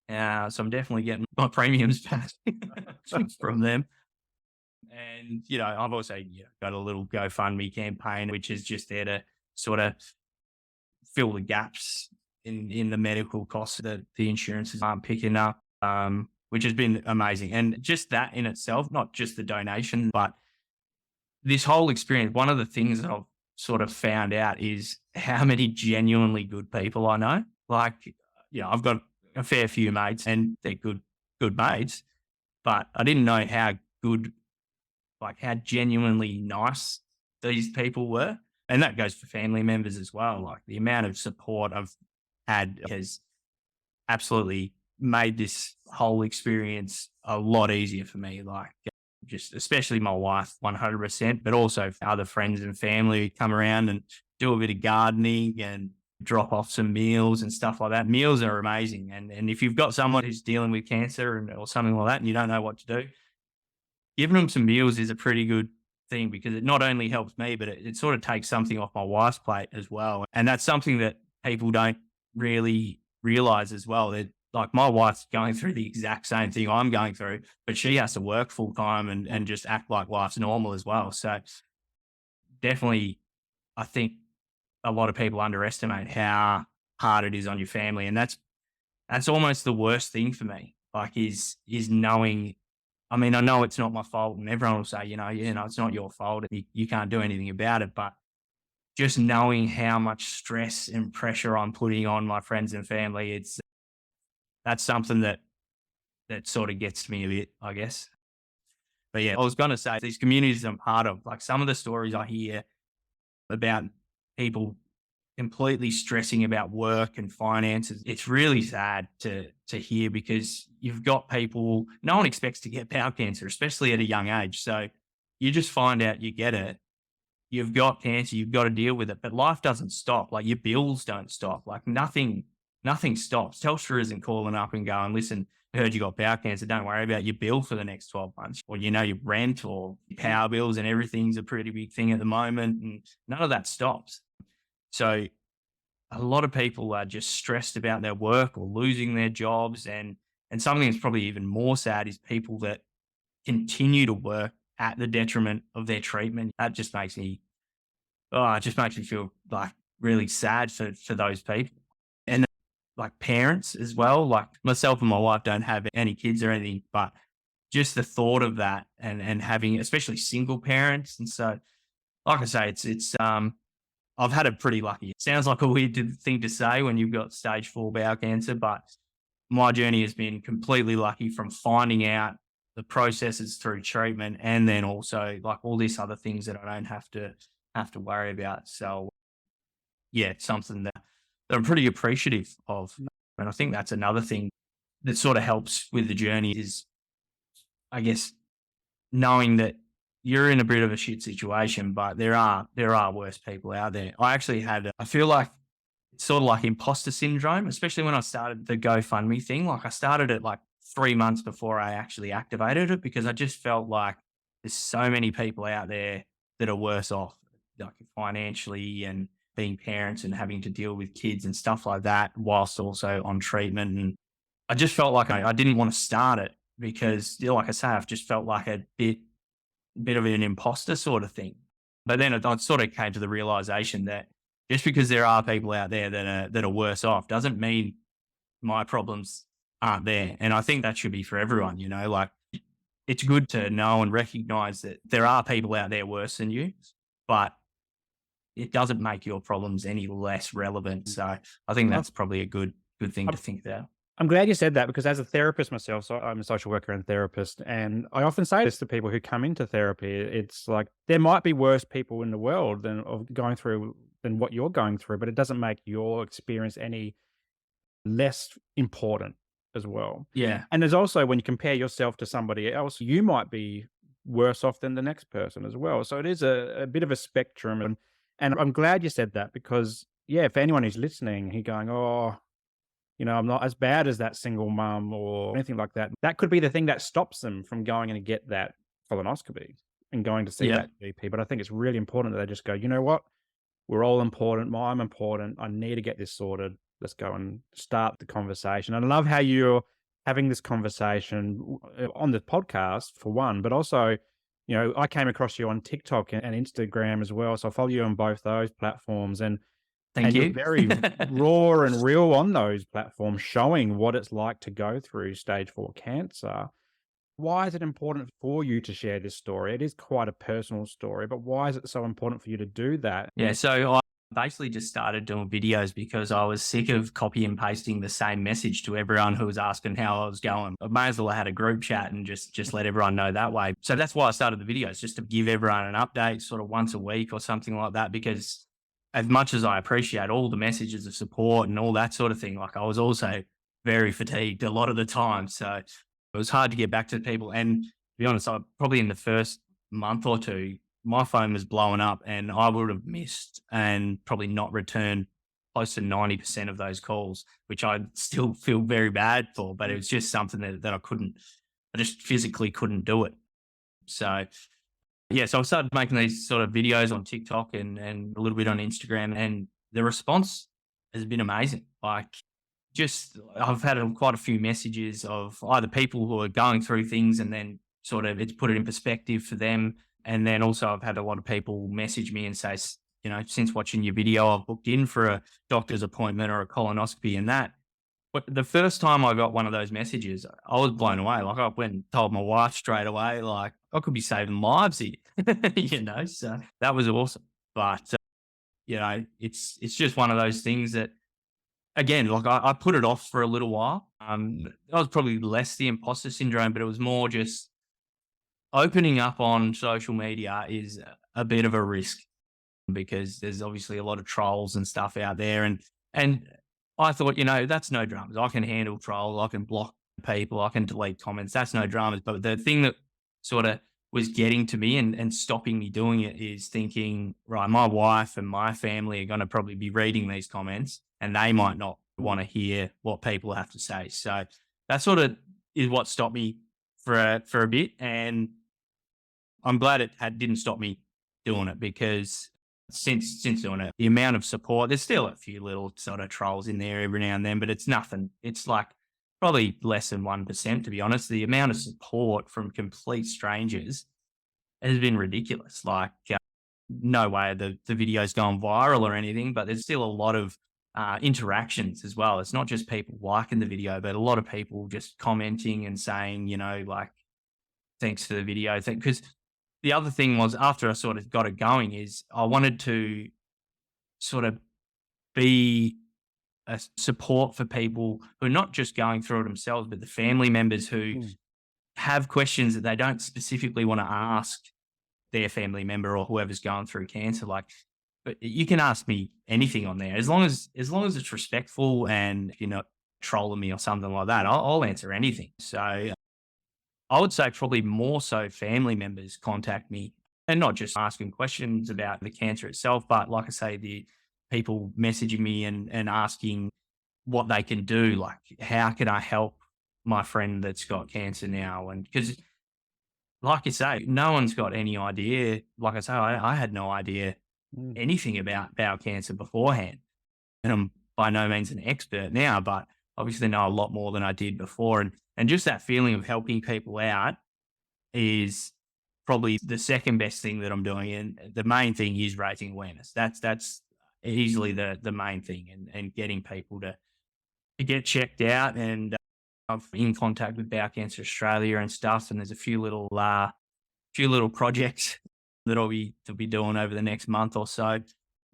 Speaker 2: So I'm definitely getting my premiums back from them. And, I've also got a little GoFundMe campaign, which is just there to sort of fill the gaps in the medical costs that the insurances aren't picking up, which has been amazing. And just that in itself, not just the donation, but this whole experience, one of the things that I've sort of found out is how many genuinely good people I know. Like, I've got a fair few mates and they're good mates, but I didn't know how good, like how genuinely nice these people were. And that goes for family members as well. Like the amount of support I've had has absolutely made this whole experience a lot easier for me. Like just especially my wife, 100%, but also other friends and family who come around and do a bit of gardening and drop off some meals and stuff like that. Meals are amazing. And if you've got someone who's dealing with cancer or something like that and you don't know what to do, giving them some meals is a pretty good thing because it not only helps me, but it sort of takes something off my wife's plate as well. And that's something that people don't really realize as well. That like my wife's going through the exact same thing I'm going through, but she has to work full time and just act like life's normal as well. So definitely, I think a lot of people underestimate how hard it is on your family. And that's almost the worst thing for me, like is knowing, I mean, I know it's not my fault and everyone will say, it's not your fault. You can't do anything about it. But just knowing how much stress and pressure I'm putting on my friends and family, that's something that sort of gets to me a bit, I guess. But yeah, I was going to say these communities I'm part of, like some of the stories I hear about people completely stressing about work and finances. It's really sad to hear because you've got people, no one expects to get bowel cancer, especially at a young age. So you just find out you get it. You've got cancer, you've got to deal with it, but life doesn't stop. Like your bills don't stop. Like nothing stops. Telstra isn't calling up and going, listen, I heard you got bowel cancer. Don't worry about your bill for the next 12 months. Or, your rent or power bills and everything's a pretty big thing at the moment. And none of that stops. So a lot of people are just stressed about their work or losing their jobs. And something that's probably even more sad is people that continue to work at the detriment of their treatment. That just makes me, it just makes me feel like really sad for those people. And like parents as well, like myself and my wife don't have any kids or anything, but just the thought of that and having, especially single parents. And so, like I say, it's I've had it pretty lucky. It sounds like a weird thing to say when you've got stage 4 bowel cancer, but my journey has been completely lucky from finding out the processes through treatment and then also like all these other things that I don't have to worry about. So yeah, it's something that I'm pretty appreciative of. And I think that's another thing that sort of helps with the journey is, I guess, knowing that you're in a bit of a shit situation, but there are worse people out there. I feel like it's sort of like imposter syndrome, especially when I started the GoFundMe thing. Like I started it like 3 months before I actually activated it because I just felt like there's so many people out there that are worse off, like financially and being parents and having to deal with kids and stuff like that, whilst also on treatment. And I just felt like I didn't want to start it because, like I say, I've just felt like a bit of an imposter sort of thing. But then I sort of came to the realization that just because there are people out there that are worse off doesn't mean my problems aren't there. And I think that should be for everyone, like it's good to know and recognize that there are people out there worse than you, but it doesn't make your problems any less relevant. So I think that's probably a good thing to think about.
Speaker 1: I'm glad you said that because as a therapist myself, so I'm a social worker and therapist, and I often say this to people who come into therapy. It's like there might be worse people in the world than what you're going through, but it doesn't make your experience any less important as well.
Speaker 2: Yeah.
Speaker 1: And there's also when you compare yourself to somebody else, you might be worse off than the next person as well. So it is a bit of a spectrum. And I'm glad you said that because, yeah, for anyone who's listening, he going, oh, I'm not as bad as that single mum or anything like that. That could be the thing that stops them from going and get that colonoscopy and going to see
Speaker 2: Yeah.
Speaker 1: that GP. But I think it's really important that they just go, you know what? We're all important. I'm important. I need to get this sorted. Let's go and start the conversation. And I love how you're having this conversation on the podcast for one, but also, I came across you on TikTok and Instagram as well. So I follow you on both those platforms and
Speaker 2: Thank
Speaker 1: you're
Speaker 2: you.
Speaker 1: very raw and real on those platforms, showing what it's like to go through stage 4 cancer. Why is it important for you to share this story? It is quite a personal story, but why is it so important for you to do that?
Speaker 2: Yeah. So I basically just started doing videos because I was sick of copy and pasting the same message to everyone who was asking how I was going. I may as well have had a group chat and just let everyone know that way. So that's why I started the videos, just to give everyone an update sort of once a week or something like that, because as much as I appreciate all the messages of support and all that sort of thing, like I was also very fatigued a lot of the time. So it was hard to get back to people. And to be honest, I probably in the first month or two, my phone was blowing up and I would have missed and probably not returned close to 90% of those calls, which I still feel very bad for, but it was just something that I just physically couldn't do it. So yeah, so I started making these sort of videos on TikTok and a little bit on Instagram, and the response has been amazing. Like, I've had quite a few messages of either people who are going through things and then sort of it's put it in perspective for them. And then also I've had a lot of people message me and say, since watching your video, I've booked in for a doctor's appointment or a colonoscopy and that. But the first time I got one of those messages, I was blown away. Like I went and told my wife straight away, like I could be saving lives here, so that was awesome. But, it's just one of those things that, again, like I put it off for a little while. That was probably less the imposter syndrome, but it was more just opening up on social media is a bit of a risk because there's obviously a lot of trolls and stuff out there. And I thought, that's no dramas. I can handle trolls. I can block people. I can delete comments. That's no dramas. But the thing that sort of was getting to me and stopping me doing it is thinking, right, my wife and my family are going to probably be reading these comments and they might not want to hear what people have to say. So that sort of is what stopped me for a bit. And I'm glad it didn't stop me doing it because since doing it, the amount of support, there's still a few little sort of trolls in there every now and then, but it's nothing. It's like probably less than 1%, to be honest. The amount of support from complete strangers has been ridiculous. Like, no way the video's gone viral or anything, but there's still a lot of interactions as well. It's not just people liking the video, but a lot of people just commenting and saying, like, thanks for the video. Because the other thing was after I sort of got it going is I wanted to sort of be a support for people who are not just going through it themselves, but the family members who have questions that they don't specifically want to ask their family member or whoever's going through cancer. Like, but you can ask me anything on there as long as it's respectful and you're not trolling me or something like that. I'll answer anything. So I would say probably more so family members contact me and not just asking questions about the cancer itself, but like I say, the people messaging me and asking what they can do. Like, how can I help my friend that's got cancer now? And because like you say, no one's got any idea. Like I say, I had no idea
Speaker 1: Mm.
Speaker 2: anything about bowel cancer beforehand. And I'm by no means an expert now, but obviously know a lot more than I did before. And just that feeling of helping people out is probably the second best thing that I'm doing. And the main thing is raising awareness. That's easily the main thing, and getting people to get checked out. And I'm in contact with Bowel Cancer Australia and stuff. And there's a few little projects that to be doing over the next month or so.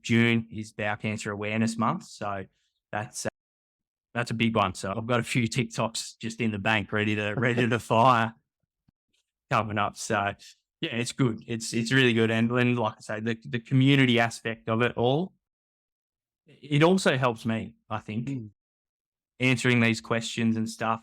Speaker 2: June is Bowel Cancer Awareness Month, so that's a big one. So I've got a few TikToks just in the bank, ready to fire coming up. So yeah, it's good. It's really good, and like I say, the community aspect of it all, it also helps me. I think
Speaker 1: Mm.
Speaker 2: answering these questions and stuff.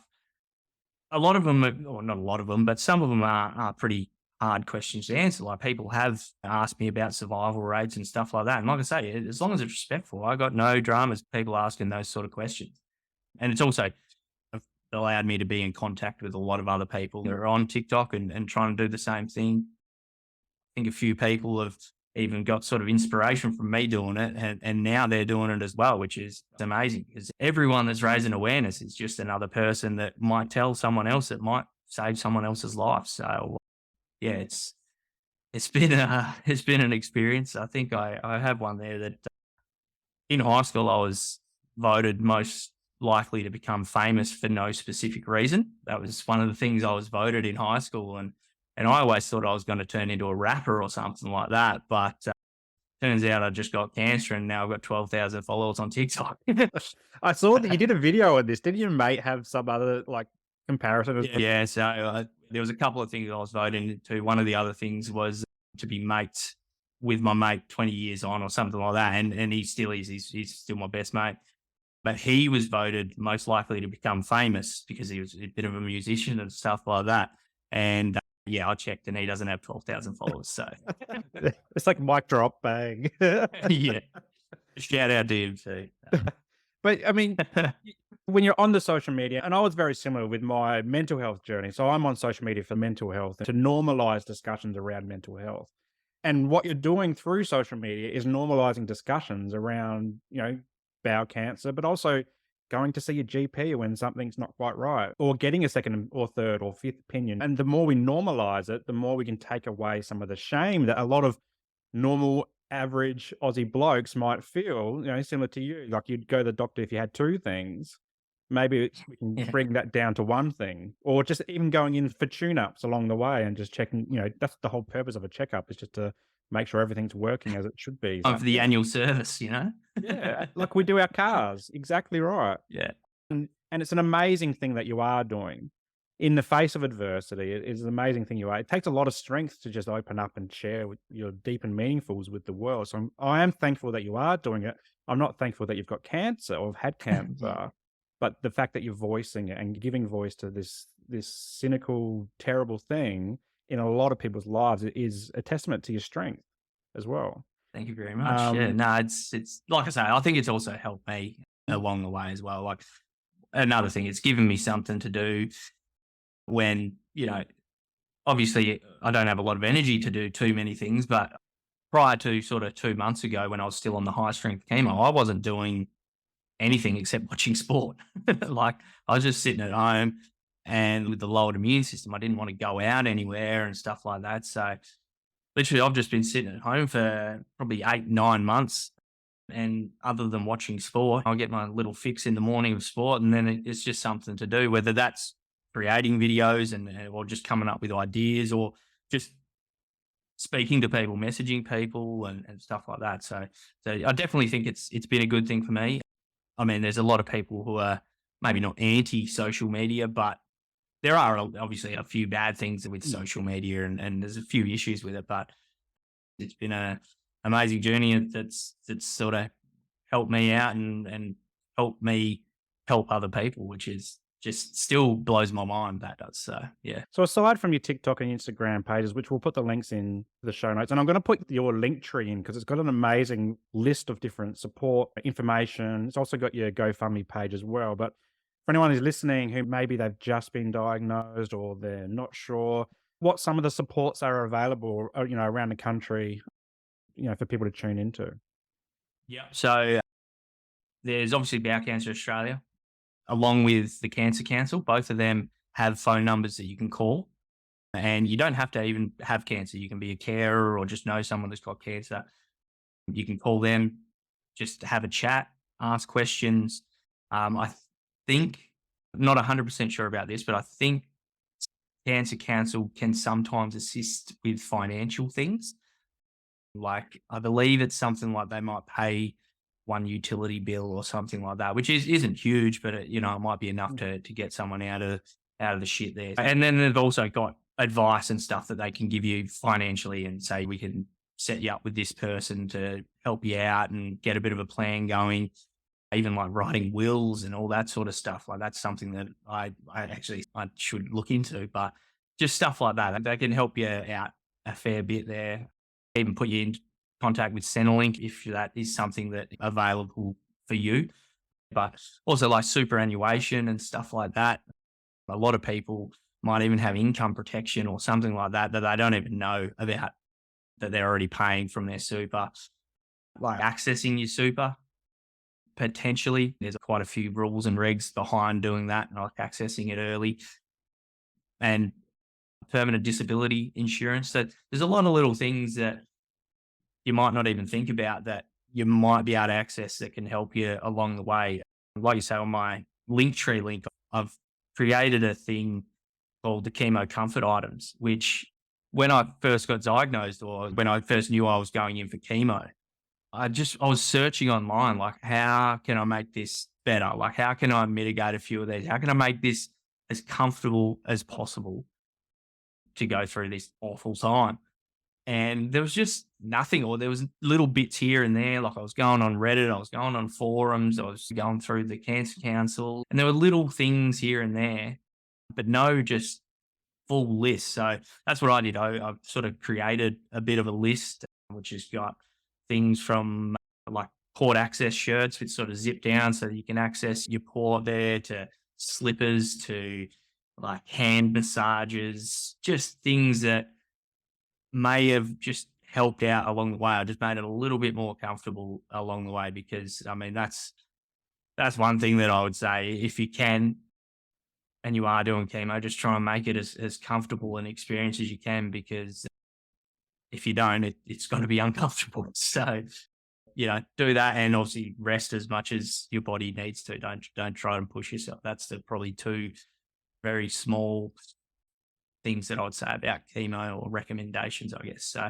Speaker 2: A lot of them, or not a lot of them, but some of them are pretty hard questions to answer. Like, people have asked me about survival rates and stuff like that. And like I say, as long as it's respectful, I got no dramas, people asking those sort of questions. And it's also allowed me to be in contact with a lot of other people that are on TikTok and trying to do the same thing. I think a few people have even got sort of inspiration from me doing it, and now they're doing it as well, which is amazing, because everyone that's raising awareness is just another person that might tell someone else that might save someone else's life. So yeah, it's been it's been an experience. I think I have one there that in high school I was voted most likely to become famous for no specific reason. That was one of the things I was voted in high school, and I always thought I was going to turn into a rapper or something like that. But turns out I just got cancer, and now I've got 12,000 followers on TikTok.
Speaker 1: I saw that you did a video on this. Didn't your mate have some other like comparison as well?
Speaker 2: Yeah, so there was a couple of things I was voting into. One of the other things was to be mates with my mate 20 years on or something like that, and he still is. He's still my best mate. But he was voted most likely to become famous because he was a bit of a musician and stuff like that. And yeah, I checked, and he doesn't have 12,000 followers. So
Speaker 1: It's like mic drop, bang.
Speaker 2: yeah, shout out to him too.
Speaker 1: But I mean, when you're on the social media, and I was very similar with my mental health journey. So I'm on social media for mental health, to normalize discussions around mental health. And what you're doing through social media is normalizing discussions around, bowel cancer, but also going to see your GP when something's not quite right, or getting a second or third or fifth opinion. And the more we normalize it, the more we can take away some of the shame that a lot of normal, average Aussie blokes might feel, similar to you. Like, you'd go to the doctor if you had two things. Maybe we can
Speaker 2: Yeah.
Speaker 1: bring that down to one thing, or just even going in for tune-ups along the way and just checking. That's the whole purpose of a checkup, is just to make sure everything's working as it should be. So,
Speaker 2: Of the annual service,
Speaker 1: yeah, like we do our cars. Exactly right.
Speaker 2: Yeah.
Speaker 1: And it's an amazing thing that you are doing in the face of adversity. It is an amazing thing you are. It takes a lot of strength to just open up and share with your deep and meaningfuls with the world. So I am thankful that you are doing it. I'm not thankful that you've got cancer or have had cancer, but the fact that you're voicing it and giving voice to this cynical, terrible thing in a lot of people's lives is a testament to your strength as well.
Speaker 2: Thank you very much. Yeah, no, it's like I say, I think it's also helped me along the way as well. Like, another thing, it's given me something to do when, obviously I don't have a lot of energy to do too many things, but prior to sort of 2 months ago, when I was still on the high strength chemo, I wasn't doing anything except watching sport. Like, I was just sitting at home, and with the lowered immune system, I didn't want to go out anywhere and stuff like that. So literally, I've just been sitting at home for probably 8, 9 months. And other than watching sport, I'll get my little fix in the morning of sport, and then it's just something to do, whether that's creating videos or just coming up with ideas, or just speaking to people, messaging people and stuff like that. So I definitely think it's been a good thing for me. I mean, there's a lot of people who are maybe not anti social media, but there are obviously a few bad things with social media, and there's a few issues with it, but it's been an amazing journey that's sort of helped me out and helped me help other people, which is just still blows my mind, that does. So yeah.
Speaker 1: So aside from your TikTok and Instagram pages, which we'll put the links in the show notes, and I'm going to put your link tree in because it's got an amazing list of different support information. It's also got your GoFundMe page as well. But for anyone who's listening who maybe they've just been diagnosed or they're not sure what some of the supports are available, around the country, for people to tune into?
Speaker 2: Yeah. So there's obviously Bowel Cancer Australia, along with the Cancer Council. Both of them have phone numbers that you can call. And you don't have to even have cancer. You can be a carer or just know someone that's got cancer. You can call them, just have a chat, ask questions. I think, not 100% sure about this, but I think Cancer Council can sometimes assist with financial things. Like, I believe it's something like they might pay one utility bill or something like that, which isn't huge, but it might be enough to get someone out of the shit there. And then they've also got advice and stuff that they can give you financially and say, we can set you up with this person to help you out and get a bit of a plan going. Even like writing wills and all that sort of stuff. Like, that's something that I should look into, but just stuff like that. They can help you out a fair bit there. Even put you in contact with Centrelink if that is something that available for you. But also like superannuation and stuff like that. A lot of people might even have income protection or something like that they don't even know about, that they're already paying from their super. Like accessing your super, potentially, there's quite a few rules and regs behind doing that, like accessing it early. And permanent disability insurance. So there's a lot of little things that you might not even think about that you might be able to access that can help you along the way. Like you say, on my Linktree link, I've created a thing called the chemo comfort items, which when I first got diagnosed or when I first knew I was going in for chemo, I was searching online, like, how can I make this better? Like, how can I mitigate a few of these? How can I make this as comfortable as possible to go through this awful time? And there was just nothing, or there was little bits here and there. Like, I was going on Reddit, I was going on forums, I was going through the Cancer Council, and there were little things here and there, but no just full list. So that's what I did. I sort of created a bit of a list, which has got things from like port access shirts, which sort of zip down so that you can access your port there, to slippers, to like hand massages, just things that may have just helped out along the way. I just made it a little bit more comfortable along the way, because I mean, that's one thing that I would say, if you can and you are doing chemo, just try and make it as comfortable an experience as you can, because if you don't, it's going to be uncomfortable. So, do that, and obviously rest as much as your body needs to. Don't try and push yourself. That's the probably two very small things that I would say about chemo, or recommendations, I guess. So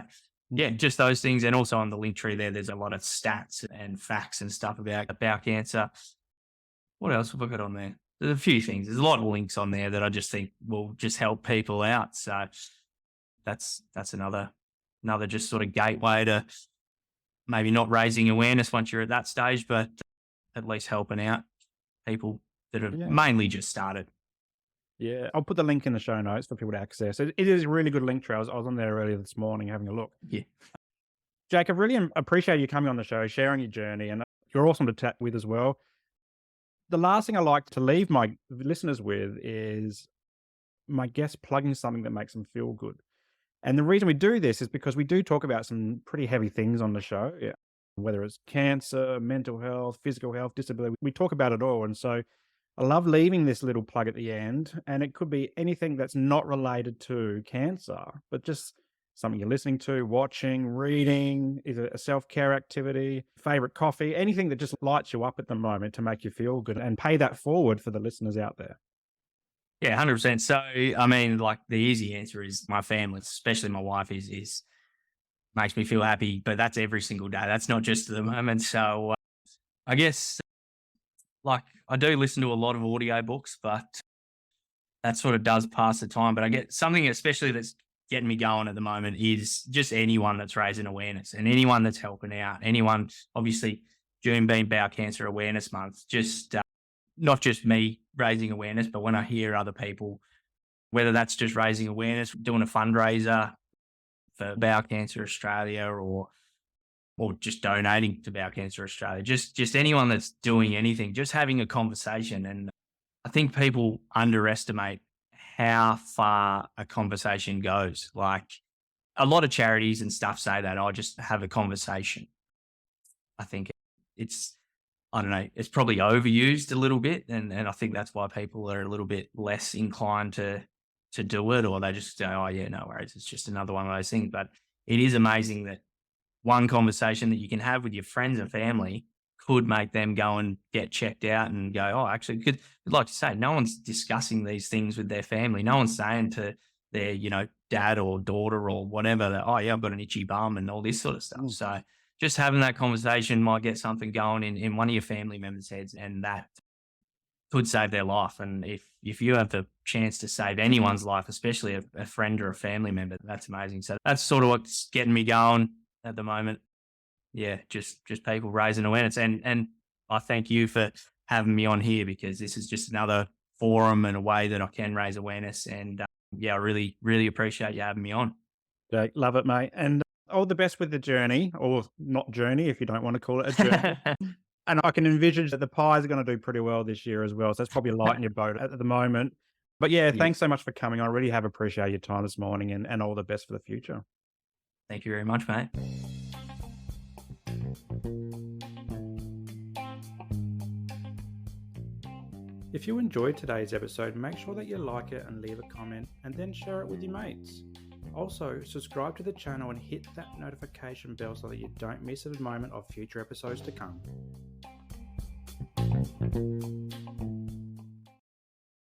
Speaker 2: yeah, just those things. And also on the link tree there's a lot of stats and facts and stuff about bowel cancer. What else have I got on there? There's a few things. There's a lot of links on there that I just think will just help people out. So that's another just sort of gateway to maybe not raising awareness once you're at that stage, but at least helping out people that have mainly just started.
Speaker 1: Yeah, I'll put the link in the show notes for people to access. It is a really good link tree. I was on there earlier this morning having a look.
Speaker 2: Yeah.
Speaker 1: Jake, I really appreciate you coming on the show, sharing your journey, and you're awesome to chat with as well. The last thing I like to leave my listeners with is my guests plugging something that makes them feel good. And the reason we do this is because we do talk about some pretty heavy things on the show, whether it's cancer, mental health, physical health, disability. We talk about it all. And so I love leaving this little plug at the end, and it could be anything that's not related to cancer, but just something you're listening to, watching, reading, either a self-care activity, favorite coffee, anything that just lights you up at the moment to make you feel good, and pay that forward for the listeners out there.
Speaker 2: Yeah, 100%. So, I mean, like, the easy answer is my family, especially my wife, is makes me feel happy, but that's every single day. That's not just at the moment. So I guess, like, I do listen to a lot of audio books, but that sort of does pass the time. But I get something especially that's getting me going at the moment is just anyone that's raising awareness, and anyone that's helping out. Anyone, obviously, June being Bowel Cancer Awareness Month, just not just me raising awareness, but when I hear other people, whether that's just raising awareness, doing a fundraiser for Bowel Cancer Australia, or just donating to Bowel Cancer Australia, just anyone that's doing anything, just having a conversation. And I think people underestimate how far a conversation goes. Like, a lot of charities and stuff say that, "I just have a conversation." I think it's, I don't know, it's probably overused a little bit, and I think that's why people are a little bit less inclined to do it, or they just go, "Oh yeah, no worries, it's just another one of those things." But it is amazing that one conversation that you can have with your friends and family could make them go and get checked out and go, "Oh, actually," because like you say, no one's discussing these things with their family. No one's saying to their, dad or daughter or whatever that, "Oh yeah, I've got an itchy bum," and all this sort of stuff. So just having that conversation might get something going in one of your family members' heads, and that could save their life. And if you have the chance to save anyone's life, especially a friend or a family member, that's amazing. So that's sort of what's getting me going at the moment. Yeah, just people raising awareness, and I thank you for having me on here, because this is just another forum and a way that I can raise awareness. And yeah, I really appreciate you having me on.
Speaker 1: Jake, love it, mate. And all the best with the journey, or not journey, if you don't want to call it a journey. And I can envision that the pies are going to do pretty well this year as well. So that's probably lighting your boat at the moment. But yeah,
Speaker 2: Yeah,
Speaker 1: thanks so much for coming. I really have appreciated your time this morning, and all the best for the future.
Speaker 2: thank you very much, mate.
Speaker 1: If you enjoyed today's episode, make sure that you like it and leave a comment, and then share it with your mates. Also, subscribe to the channel and hit that notification bell so that you don't miss a moment of future episodes to come.